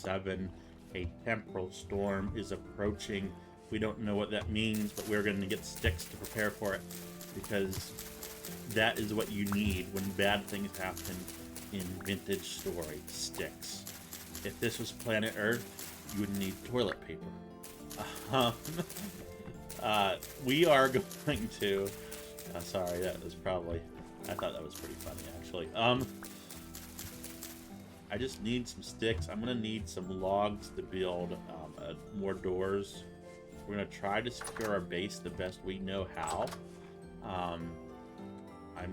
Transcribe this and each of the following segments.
S1E14, a temporal storm is approaching. We don't know what that means, but we're going to get sticks to prepare for it, because that is what you need when bad things happen in vintage story. Sticks. If this was planet Earth, you would need toilet paper. Um, we are going to... sorry, that was probably... I thought that was pretty funny, actually. I just need some sticks. I'm going to need some logs to build more doors. We're going to try to secure our base the best we know how. I'm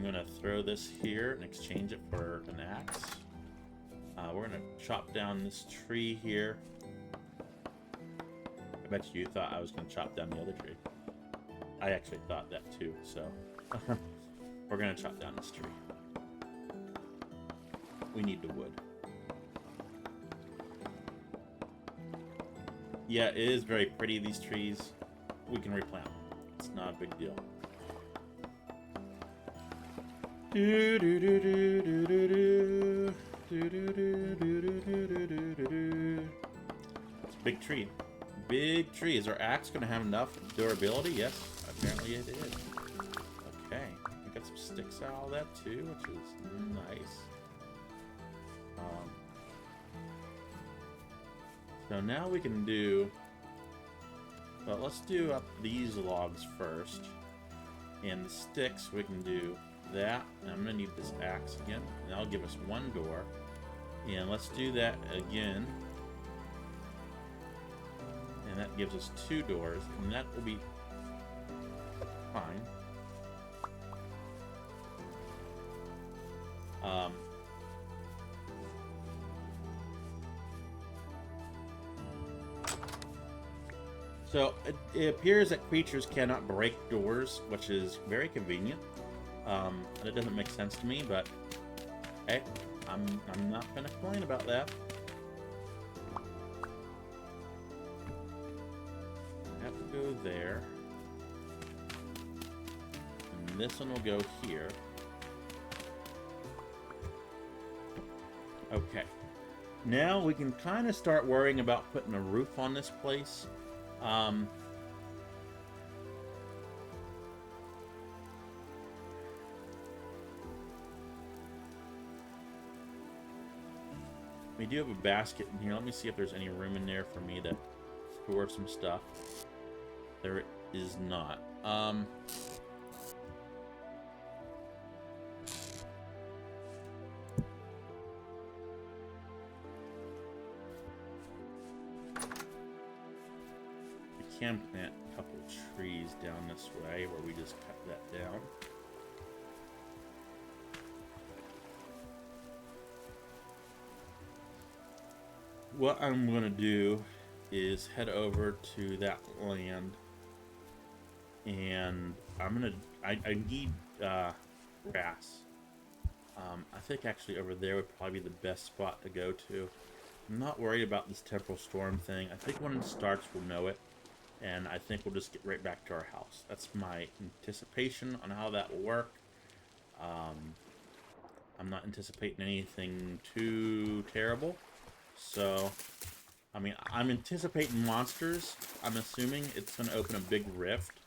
going to throw this here and exchange it for an axe. We're going to chop down this tree here. I bet you thought I was going to chop down the other tree. I actually thought that too, so... We're going to chop down this tree. We need the wood. Yeah, it is very pretty, these trees. We can replant them. It's not a big deal. It's a big tree. Big tree. Is our axe going to have enough durability? Yes, apparently it is. Okay. We got some sticks out of that too, which is nice. So now we can do... Well, let's do up these logs first. And the sticks, we can do that. And I'm going to need this axe again. And that'll give us one door. And let's do that again. And that gives us 2 doors. And that will be fine. So it appears that creatures cannot break doors, which is very convenient. It doesn't make sense to me, but hey, I'm not gonna complain about that. I have to go there, and this one will go here. Okay, now we can kind of start worrying about putting a roof on this place. We do have a basket in here. Let me see if there's any room in there for me to store some stuff. There is not. We can plant a couple trees down this way where we just cut that down. What I'm going to do is head over to that land, and I'm going to... I need grass. I think actually over there would probably be the best spot to go to. I'm not worried about this temporal storm thing. I think when it starts we'll know it, and I think we'll just get right back to our house. That's my anticipation on how that will work. I'm not anticipating anything too terrible. So, I mean, I'm anticipating monsters. I'm assuming it's going to open a big rift,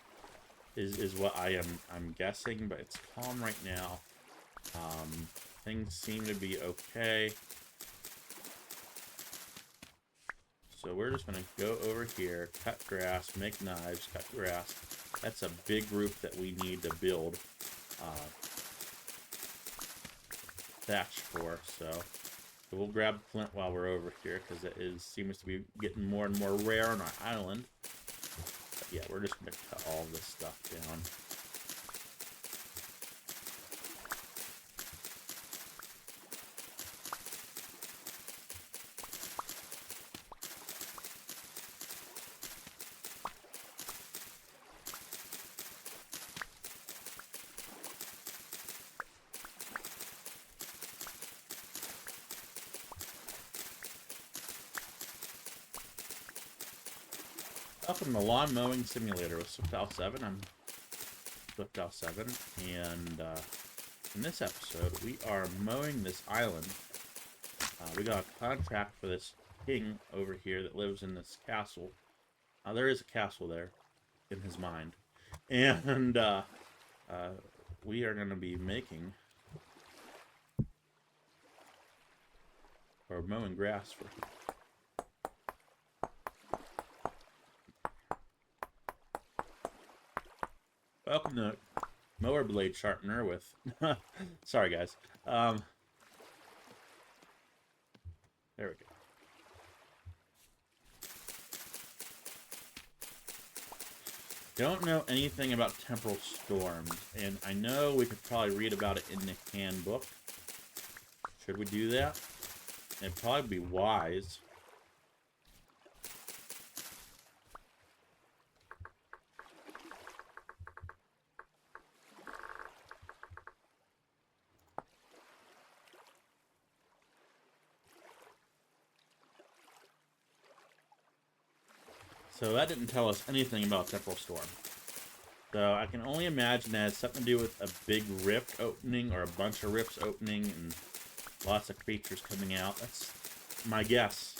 is what I'm guessing, but it's calm right now. Things seem to be okay. So we're just going to go over here, cut grass, make knives, cut grass. That's a big roof that we need to build thatch for, so... we'll grab flint while we're over here, because it seems to be getting more and more rare on our island. But yeah, we're just going to cut all this stuff down. Welcome to Lawn Mowing Simulator with SwiftOwl7. I'm SwiftOwl7, and in this episode, we are mowing this island. We got a contract for this king over here that lives in this castle. There is a castle there in his mind. And we are going to be making or mowing grass for him. Welcome to Mower Blade Sharpener with... Sorry, guys. There we go. Don't know anything about temporal storms, and I know we could probably read about it in the handbook. Should we do that? It'd probably be wise. So that didn't tell us anything about temporal storm. So I can only imagine that it has something to do with a big rift opening or a bunch of rifts opening and lots of creatures coming out. That's my guess.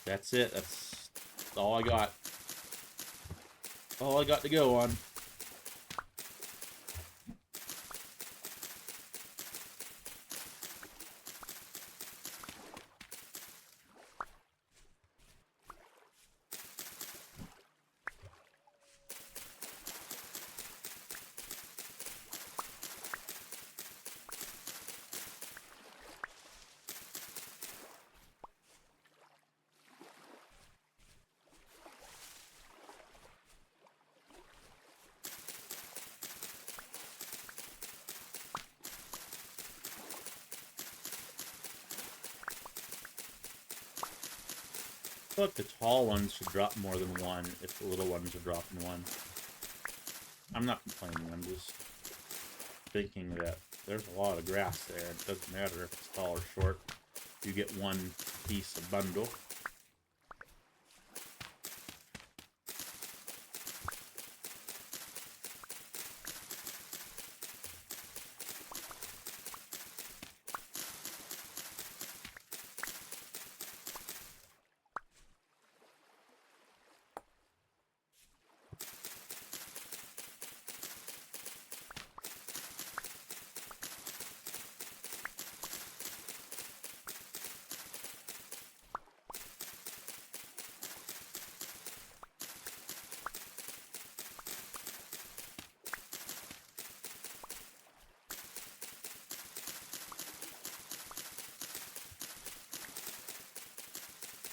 That's it. That's all I got. All I got to go on. I feel like the tall ones should drop more than one if the little ones are dropping one. I'm not complaining, I'm just thinking that there's a lot of grass there. It doesn't matter if it's tall or short. You get one piece a bundle.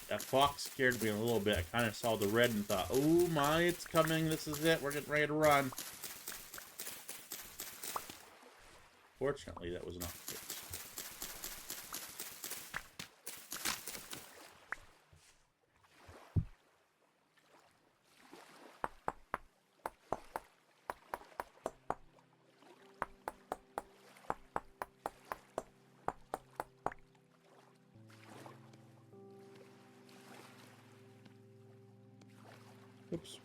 That fox scared me a little bit. I kind of saw the red and thought, oh my, it's coming. This is it. We're getting ready to run. Fortunately, that was not the case. Oops.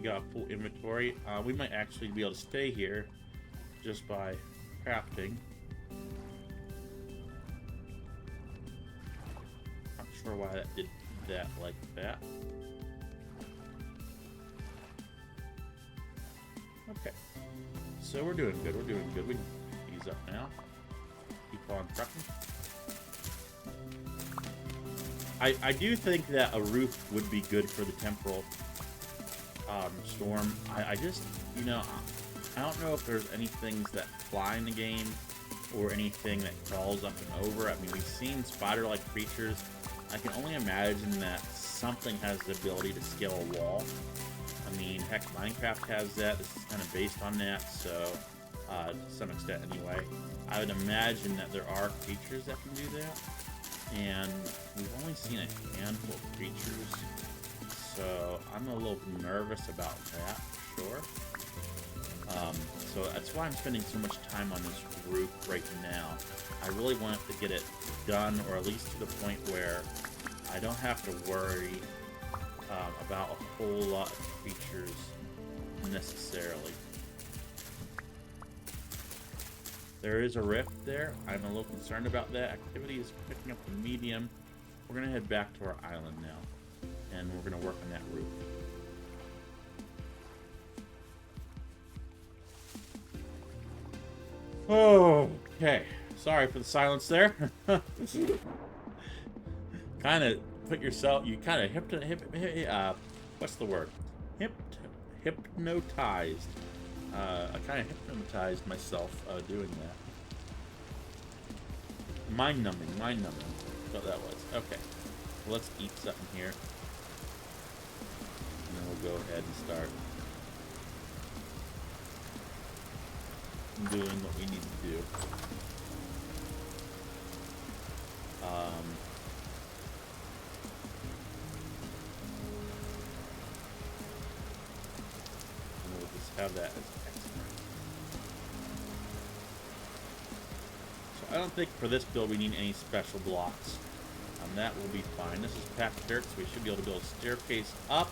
Got full inventory. We might actually be able to stay here just by crafting. Not sure why that did that like that. Okay, so we're doing good. We're doing good. We can ease up now. Keep on trucking. I do think that a roof would be good for the temporal storm. I just, you know, I don't know if there's any things that fly in the game or anything that crawls up and over. I mean, we've seen spider-like creatures. I can only imagine that something has the ability to scale a wall. I mean, heck, Minecraft has that. This is kind of based on that, so to some extent anyway. I would imagine that there are creatures that can do that, and we've only seen a handful of creatures. So I'm a little nervous about that, for sure. So that's why I'm spending so much time on this roof right now. I really want to get it done, or at least to the point where I don't have to worry about a whole lot of features necessarily. There is a rift there. I'm a little concerned about that. Activity is picking up the medium. We're going to head back to our island now, and we're going to work on that roof. Okay. Sorry for the silence there. Kind of put yourself, you kind of what's the word? Hypnotized. I kind of hypnotized myself doing that. Mind numbing. That's what that was. Okay. Well, let's eat something here. And then we'll go ahead and start doing what we need to do. And we'll just have that as extra. So I don't think for this build we need any special blocks. That will be fine. This is packed dirt, so we should be able to build a staircase up.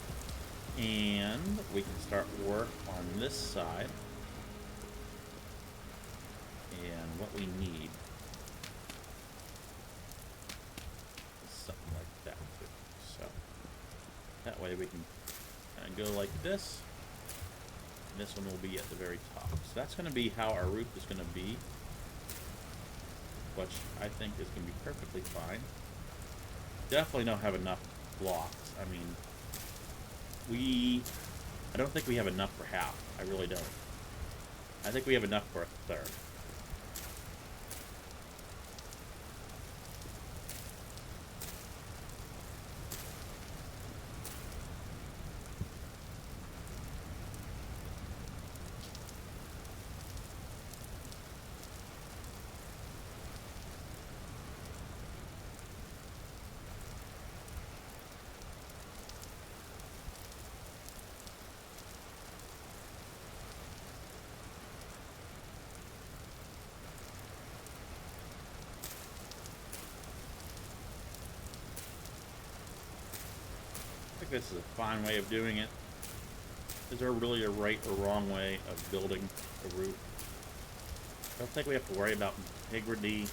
And we can start work on this side. And what we need is something like that too. So that way we can kind of go like this. And this one will be at the very top. So that's going to be how our roof is going to be, which I think is going to be perfectly fine. Definitely don't have enough blocks. I mean, I don't think we have enough for half. I really don't. I think we have enough for a third. I think this is a fine way of doing it. Is there really a right or wrong way of building a roof? I don't think we have to worry about integrity.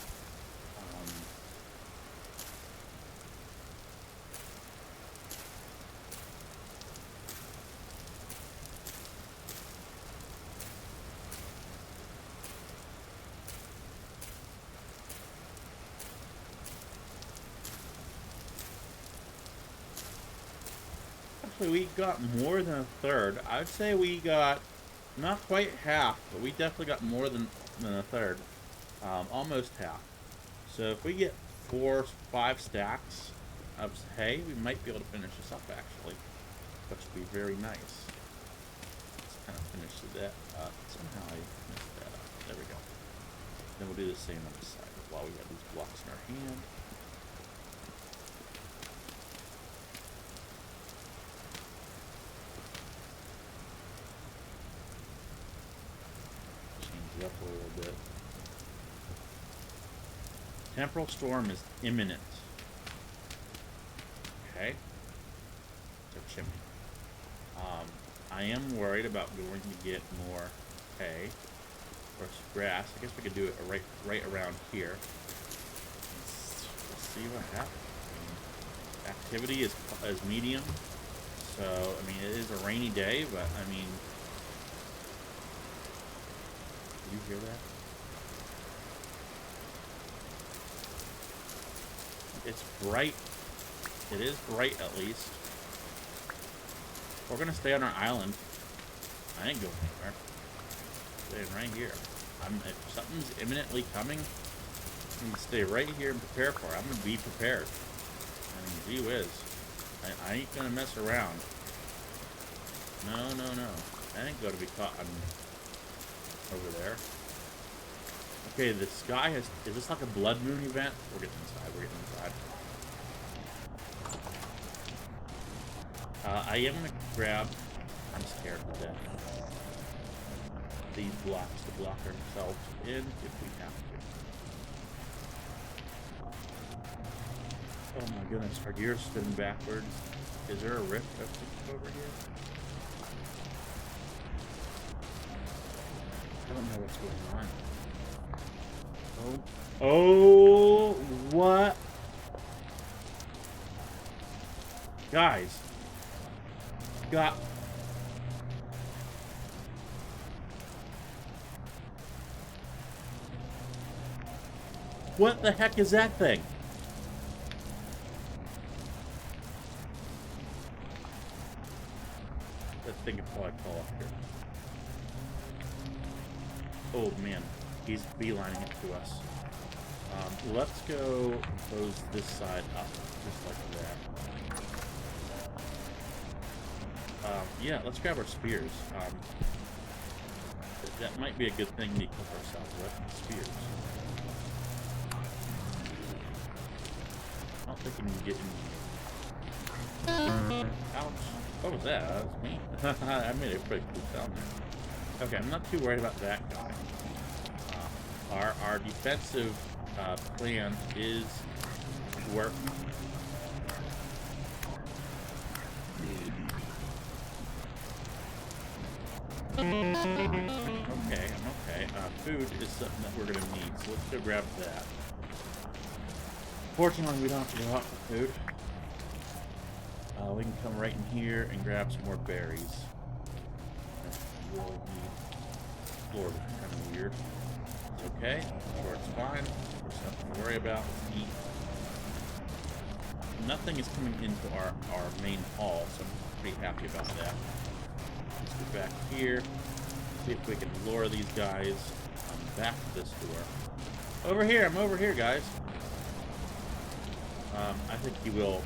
We got more than a third. I'd say we got not quite half, but we definitely got more than a third. Almost half. So if we get 4 or 5 stacks of hay, we might be able to finish this up actually, which would be very nice. Let's kind of finish that up. Somehow I messed that up. There we go. Then we'll do the same on this side while we have these blocks in our hand. Up a little bit. Temporal storm is imminent. Okay. It's a chimney. I am worried about going to get more hay or grass. I guess we could do it right around here. Let's see what happens. I mean, activity is medium, so I mean it is a rainy day, but I mean. You hear that? It's bright. It is bright, at least. We're gonna stay on our island. I ain't going anywhere. Staying right here. If something's imminently coming, I'm gonna stay right here and prepare for it. I'm gonna be prepared. I mean, gee whiz. I ain't gonna mess around. No. I ain't gonna be caught over there. Okay, the sky has... Is this like a blood moon event? We're getting inside. I am gonna grab. I'm scared to death. These blocks to block ourselves in if we have to. Oh my goodness, our gears spinning backwards. Is there a rift over here? I don't know what's going on. Oh, what? Guys. Got... What the heck is that thing? That thing could probably fall off here. Oh man, he's beelining it to us. Let's go close this side up, just like that. Yeah, let's grab our spears. That might be a good thing to equip ourselves with, spears. I don't think we can get in here. Ouch. What was that? That was me. I made a pretty cool sound there. Okay, I'm not too worried about that guy. Our defensive plan is working. Okay, I'm okay. Food is something that we're gonna need, so let's go grab that. Fortunately, we don't have to go out for food. We can come right in here and grab some more berries. We'll need floor, which is kind of weird. It's okay. I'm sure it's fine. There's nothing to worry about. Let's eat. Nothing is coming into our main hall, so I'm pretty happy about that. Let's go back here. See if we can lure these guys back to this door. Over here! I'm over here, guys. I think he will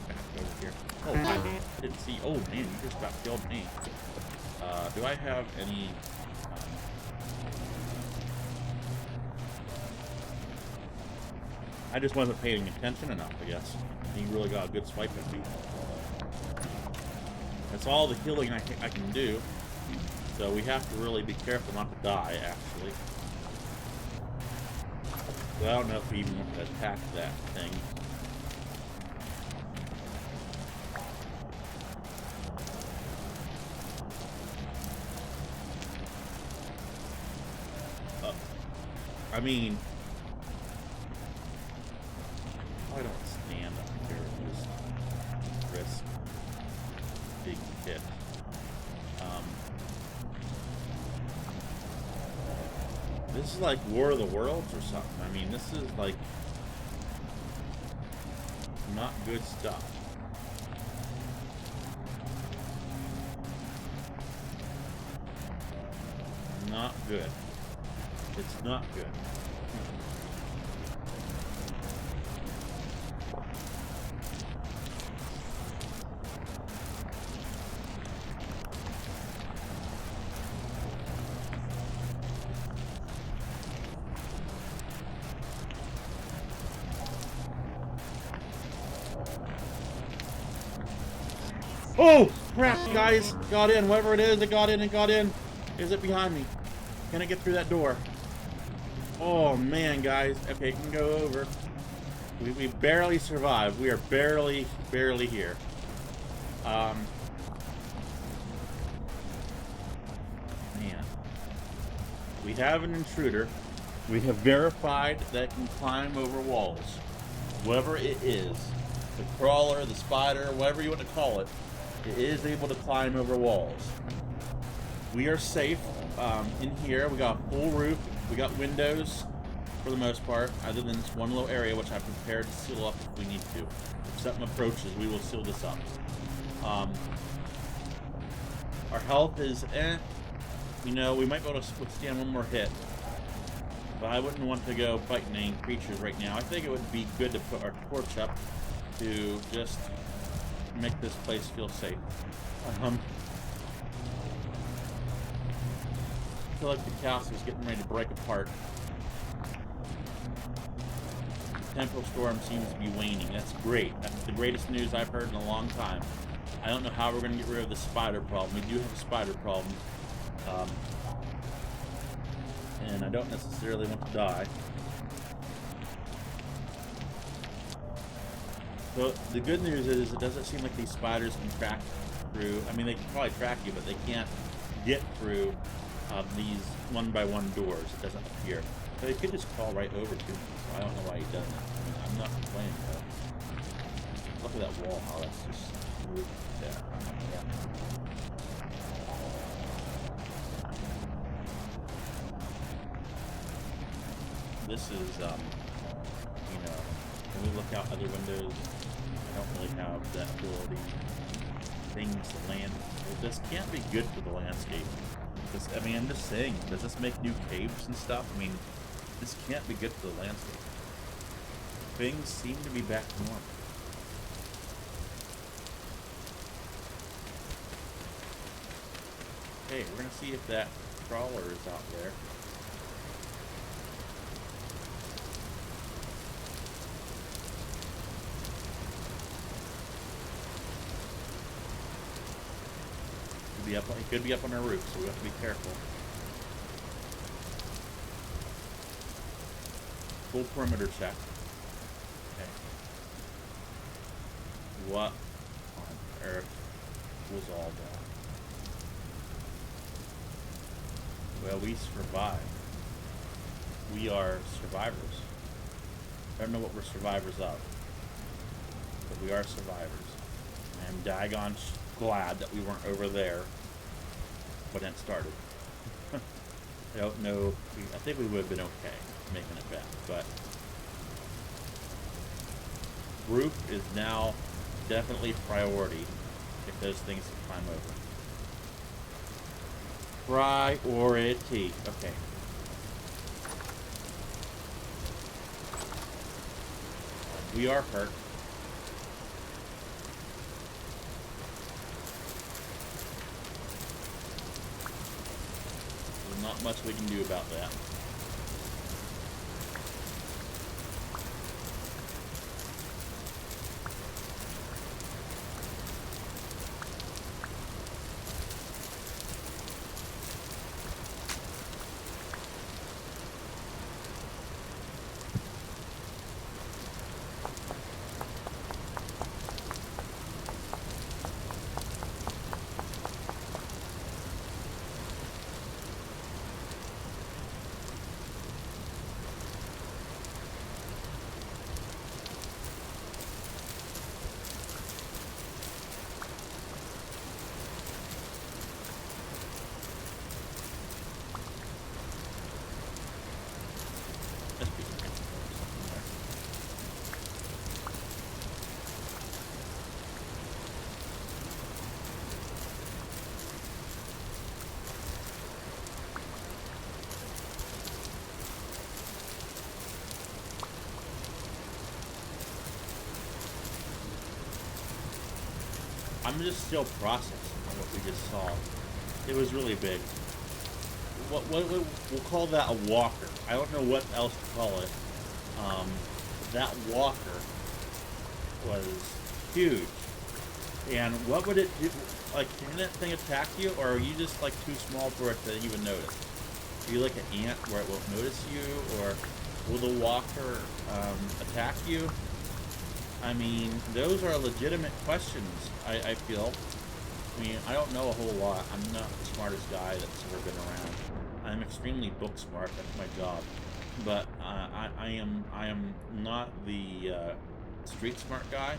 back over here. Oh, I didn't see. Oh man, you just about killed me. Do I have any? I just wasn't paying attention enough, I guess. He really got a good swipe at me. That's all the healing I can do. So we have to really be careful not to die, actually. So I don't know if we even want to attack that thing. I mean, I don't stand up here and just risk being hit. This is like War of the Worlds or something. I mean, this is like not good stuff. Not good. It's not good. Oh, crap, guys. Got in. Whatever it is, it got in. It got in. Is it behind me? Can I get through that door? Oh, man, guys. Okay, can go over. We barely survived. We are barely here. Man. We have an intruder. We have verified that it can climb over walls. Whatever it is. The crawler, the spider, whatever you want to call it. It is able to climb over walls. We are safe in here. We got a full roof. We got windows for the most part, other than this one little area which I'm prepared to seal up if we need to. If something approaches, we will seal this up. Our health is you know, we might be able to withstand one more hit. But I wouldn't want to go fighting any creatures right now. I think it would be good to put our torch up to just make this place feel safe. I feel like the castle is getting ready to break apart. The temporal storm seems to be waning. That's great. That's the greatest news I've heard in a long time. I don't know how we're going to get rid of the spider problem. We do have a spider problem. And I don't necessarily want to die. So the good news is it doesn't seem like these spiders can track through. I mean, they can probably track you, but they can't get through these one-by-one doors. It doesn't appear. So he could just crawl right over to me. So I don't know why he doesn't. I mean, I'm not complaining though. Look at that wall. How that's just smooth there. Yeah. This is, you know, when we look out other windows, I don't really have that ability. Things to land. Well, this can't be good for the landscape. This, I mean, I'm just saying, does this make new caves and stuff? I mean, this can't be good for the landscape. Things seem to be back to normal. Okay, we're gonna see if that crawler is out there. It could be up on our roof, so we have to be careful. Full perimeter check. Okay. What on earth was all that? Well, we survived. We are survivors. I don't know what we're survivors of, but we are survivors. I'm daggone glad that we weren't over there when it started. I don't know. I think we would have been okay making it back, but roof is now definitely priority if those things can climb over. Priority. Okay. We are hurt. Not much we can do about that. I'm just still processing on what we just saw. It was really big. We'll call that a walker. I don't know what else to call it. That walker was huge. And what would it do? Like, can that thing attack you, or are you just like too small for it to even notice? Are you like an ant where it won't notice you, or will the walker attack you? I mean, those are legitimate questions, I feel. I mean, I don't know a whole lot. I'm not the smartest guy that's ever been around. I'm extremely book smart. That's my job. But I am not the street smart guy.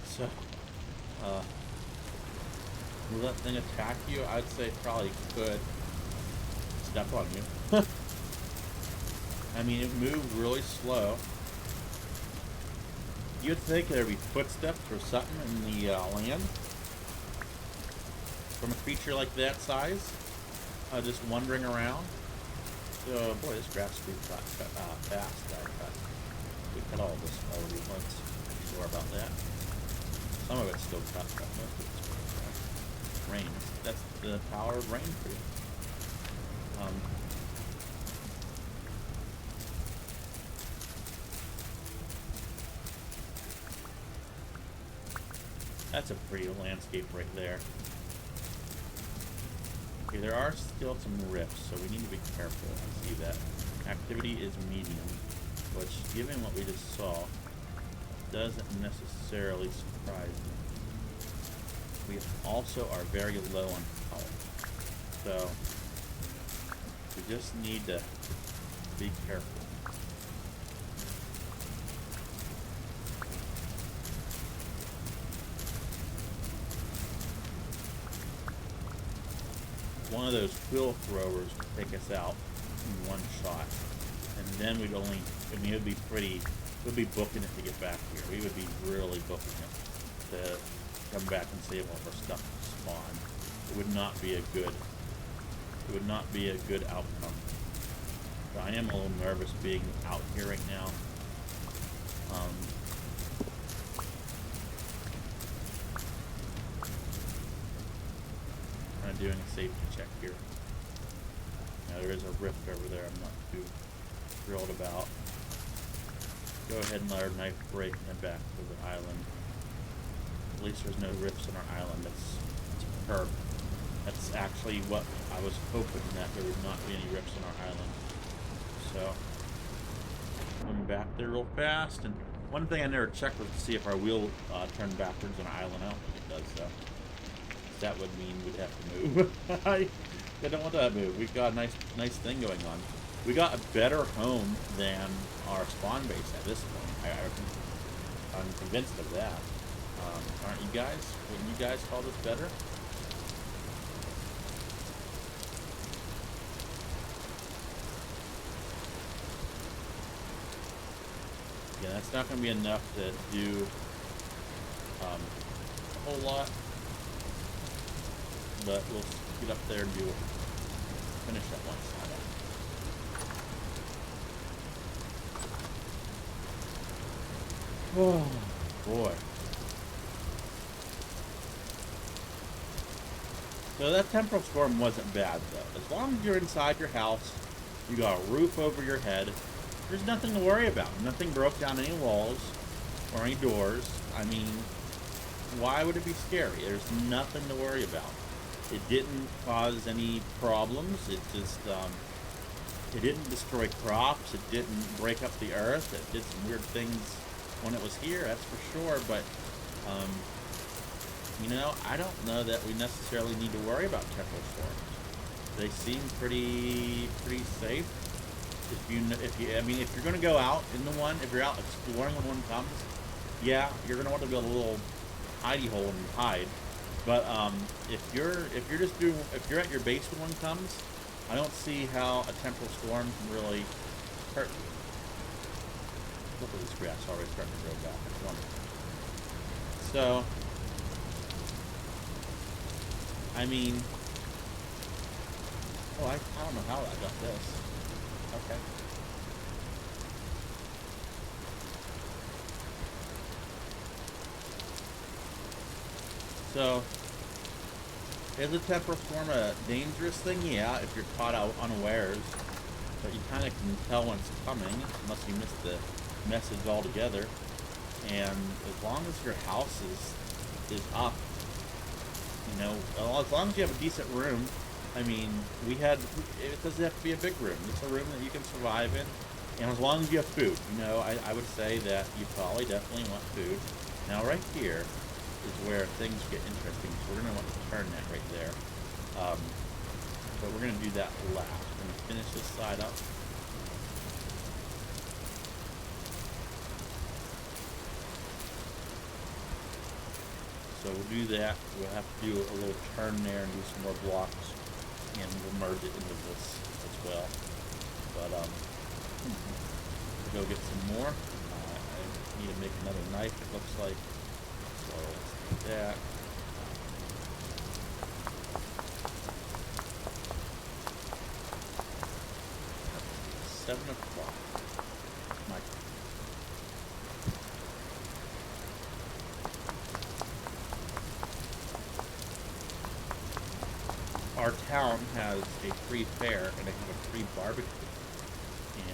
So, will that thing attack you? I'd say probably could. Step on you. I mean, it moved really slow. You'd think there'd be footsteps or something in the land from a creature like that size, just wandering around. So, boy, this grass grew fast. We cut all this already once. I'm sure about that. Some of it's still cut, but most of it's rain. That's the power of rain for you. That's a pretty landscape right there. Okay, there are still some rifts, so we need to be careful. I see that. Activity is medium, which, given what we just saw, doesn't necessarily surprise me. We also are very low on health, so we just need to be careful. One of those quill throwers could take us out in one shot, and then we'd only, I mean, it would be pretty, we'd be booking it to get back here. We would be really booking it to come back and save all of our stuff to spawn. It would not be a good, it would not be a good outcome. So I am a little nervous being out here right now. Kind of doing a safety check here. Now there is a rift over there I'm not too thrilled about. Go ahead and let our knife break and head back to the island. At least there's no rifts on our island. That's superb. That's actually what I was hoping, that there would not be any rifts on our island. So, going back there real fast. And one thing I never checked was to see if our wheel turned backwards on our island. I don't think it does, though. That would mean we'd have to move. I don't want that move. We've got a nice thing going on. We got a better home than our spawn base at this point. I'm convinced of that. Aren't you guys? Wouldn't you guys call this better? Yeah, that's not going to be enough to do a whole lot. But we'll get up there and finish that one side up. Oh, boy. So that temporal storm wasn't bad, though. As long as you're inside your house, you got a roof over your head, there's nothing to worry about. Nothing broke down any walls or any doors. I mean, why would it be scary? There's nothing to worry about. It didn't cause any problems. It just, it didn't destroy crops. It didn't break up the earth. It did some weird things when it was here, that's for sure. But, you know, I don't know that we necessarily need to worry about temporal storms. They seem pretty safe. If you're going to go out in the one, if you're out exploring when one comes, yeah, you're going to want to build a little hidey hole and hide. But if you're at your base when one comes, I don't see how a temporal storm can really hurt you. Look at this grass already starting to grow back. It's wonderful. So, I mean, oh, I don't know how I got this. Okay. So, is a temporal storm a dangerous thing? Yeah, if you're caught out unawares. But you kind of can tell when it's coming, unless you miss the message altogether. And as long as your house is up, you know, as long as you have a decent room. I mean, it doesn't have to be a big room. It's a room that you can survive in. And as long as you have food, you know, I would say that you probably definitely want food. Now, right here is where things get interesting. So we're going to want to turn that right there. But we're going to do that last. We're going to finish this side up. So we'll do that. We'll have to do a little turn there and do some more blocks. And we'll merge it into this as well. But, we'll go get some more. I need to make another knife, it looks like. So let's do that. 7 o'clock. My Our town has a free fair and they have a free barbecue,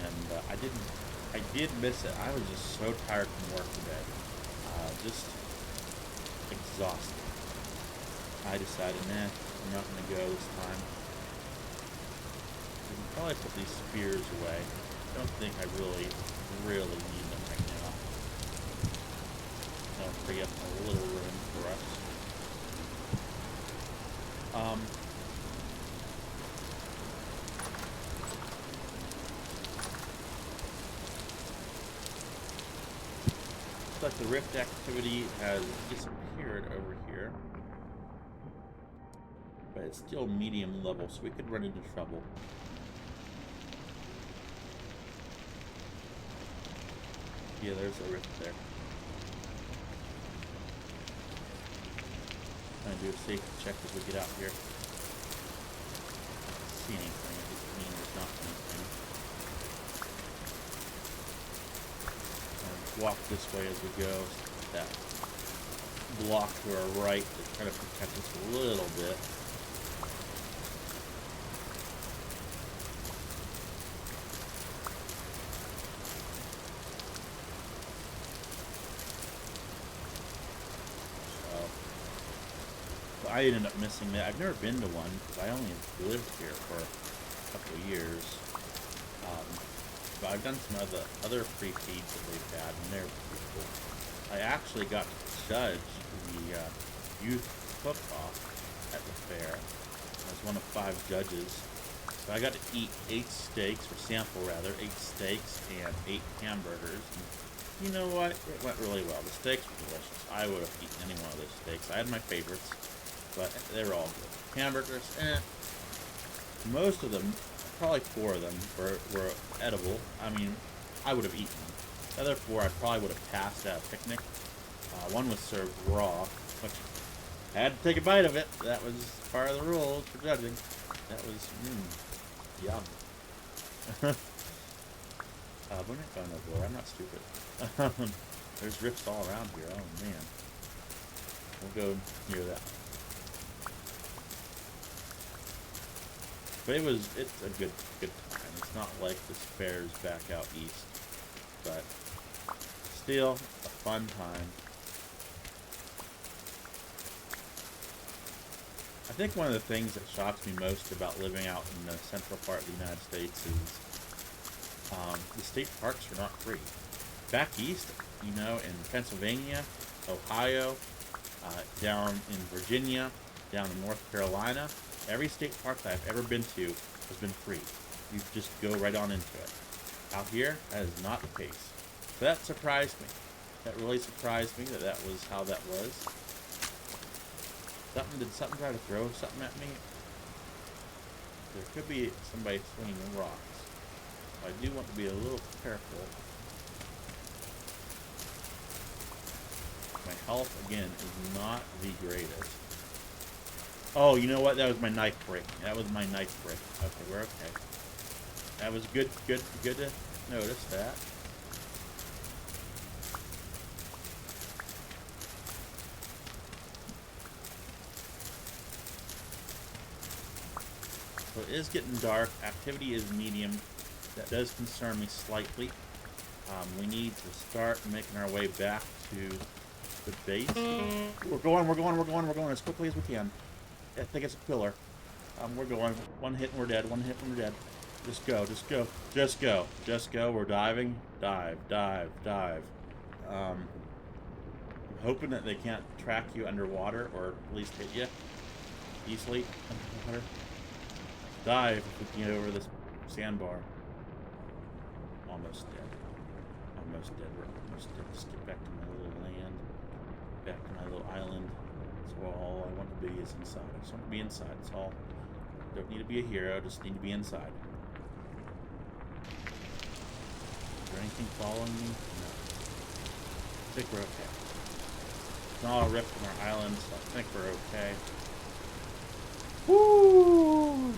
and I did miss it. I was just so tired from work today, just exhausted. I decided, nah, I'm not going to go this time. I can probably put these spears away. I don't think I really need them right now. That'll free up a little room for us. Looks like the rift activity has disappeared over here. But it's still medium level, so we could run into trouble. Yeah, there's a rift there. Trying to do a safety check as we get out here. See anything? It doesn't mean there's not anything. And walk this way as we go. That block to our right to try to protect us a little bit. I ended up missing that. I've never been to one because I only lived here for a couple of years. But I've done some other free feeds that they've had, and they're pretty cool. I actually got to judge the youth cook-off at the fair. I was one of 5 judges. So I got to eat 8 steaks, or sample rather, 8 steaks and 8 hamburgers. And you know what? It went really well. The steaks were delicious. I would have eaten any one of those steaks. I had my favorites. But they were all good. Hamburgers, most of them, probably 4 of them, were edible. I mean, I would have eaten them. The other 4 I probably would have passed at a picnic. One was served raw, which I had to take a bite of it. That was part of the rules for judging. That was, yum. We're not going over. I'm not stupid. There's rifts all around here. Oh, man. We'll go near that. But it's a good time. It's not like this fair's back out east, but still a fun time. I think one of the things that shocks me most about living out in the central part of the United States is the state parks are not free. Back east, you know, in Pennsylvania, Ohio, down in Virginia, down in North Carolina, every state park that I've ever been to has been free. You just go right on into it. Out here, that is not the case. So that surprised me. That really surprised me that was how that was. Did something try to throw something at me? There could be somebody swinging rocks. So I do want to be a little careful. My health, again, is not the greatest. Oh, you know what? That was my knife break. That was my knife break. Okay, we're okay. That was good to notice that. So it is getting dark. Activity is medium. That does concern me slightly. We need to start making our way back to the base. We're going as quickly as we can. I think it's a pillar. We're going. One hit and we're dead. One hit and we're dead. Just go. Just go. Just go. Just go. We're diving. Dive. Dive. Dive. I'm hoping that they can't track you underwater or at least hit you easily underwater. Dive if we can get over this sandbar. Almost dead. Almost dead. We're almost dead. Just get back to my little land. Back to my little island. So all I want to be is inside. I just want to be inside. That's all. Don't need to be a hero. Just need to be inside. Is there anything following me? No. I think we're okay. It's not a rift in our island, so I think we're okay. Woo!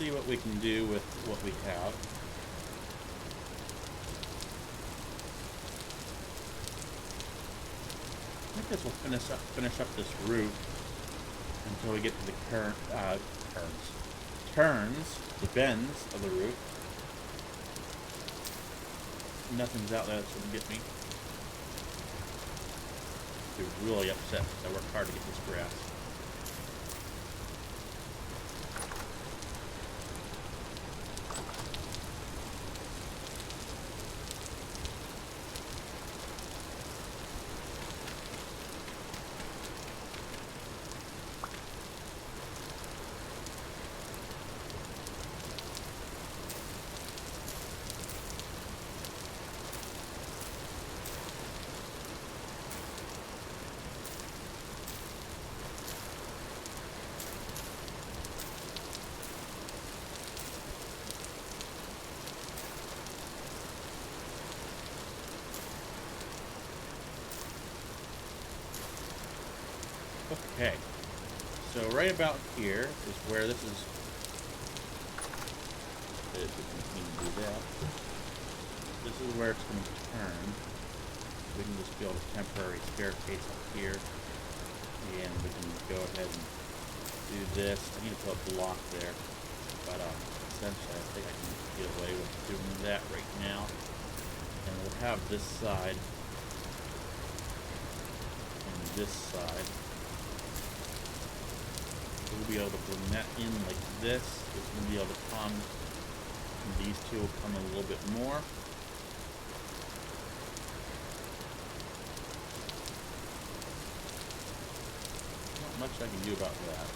see what we can do with what we have. I guess we'll finish up this roof until we get to the turns, the bends of the roof. Nothing's out there that's gonna get me. I'd be really upset because I worked hard to get this grass. Okay, so right about here is where this is. If we can do that, this is where it's going to turn. We can just build a temporary staircase up here, and we can go ahead and do this. I need to put a block there, but essentially I think I can get away with doing that right now. And we'll have this side and this side. We'll be able to bring that in like this. It's going to be able to come, and these two will come in a little bit more. Not much I can do about that.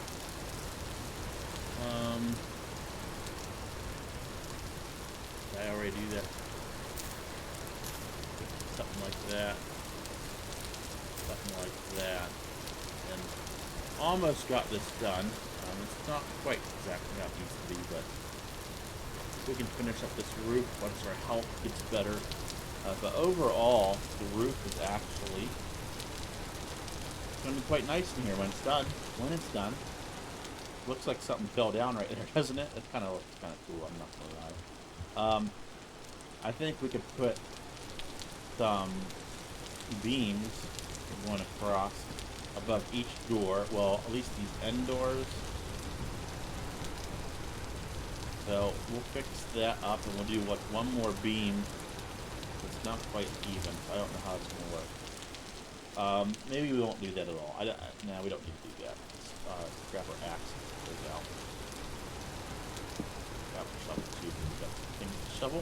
Did I already do that? Something like that. Something like that. And almost got this done. It's not quite exactly how it needs to be, but we can finish up this roof once our health gets better. But overall, the roof is actually going to be quite nice in here when it's done. When it's done, looks like something fell down right there, doesn't it? It kind of looks kind of cool. I'm not gonna lie. I think we could put some beams going across above each door. Well, at least these end doors. So we'll fix that up, and we'll do like one more beam. It's not quite even, so I don't know how it's going to work. Maybe we won't do that at all. No, we don't need to do that. Let's grab our axe and close out. Grab our shovel too. We've got things to shovel.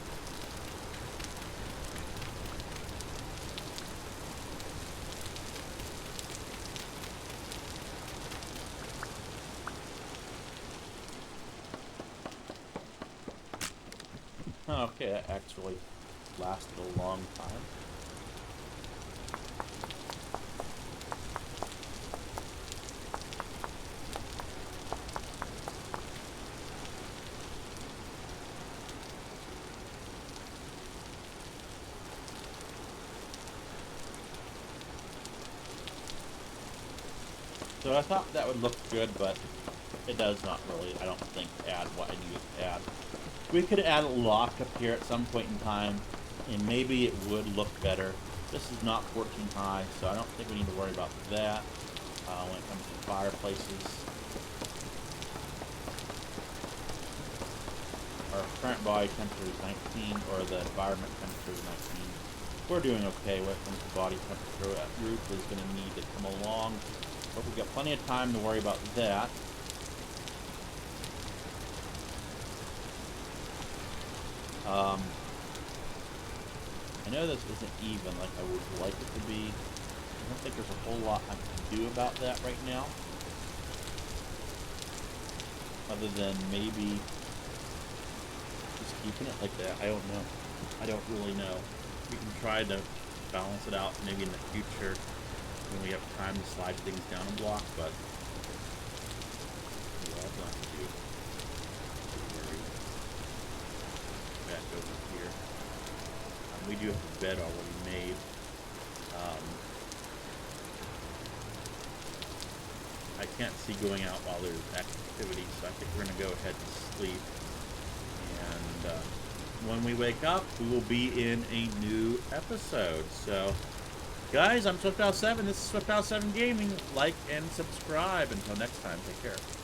Okay, that actually lasted a long time. So I thought that would look good, but it does not really, I don't think, add what I need to add. We could add a lock up here at some point in time, and maybe it would look better. This is not 14 high, so I don't think we need to worry about that when it comes to fireplaces. Our current body temperature is 19, or the environment temperature is 19. We're doing okay when it comes to body temperature. That roof is going to need to come along, but we've got plenty of time to worry about that. I know this isn't even like I would like it to be. I don't think there's a whole lot I can do about that right now. Other than maybe just keeping it like that. I don't know. I don't really know. We can try to balance it out maybe in the future when we have time to slide things down a block, but yeah, that's not to do. Back over here. We do have a bed already made. I can't see going out while there's activity, so I think we're going to go ahead and sleep. And when we wake up, we will be in a new episode. So, guys, I'm SwiftOwl7. This is SwiftOwl7 Gaming. Like and subscribe. Until next time, take care.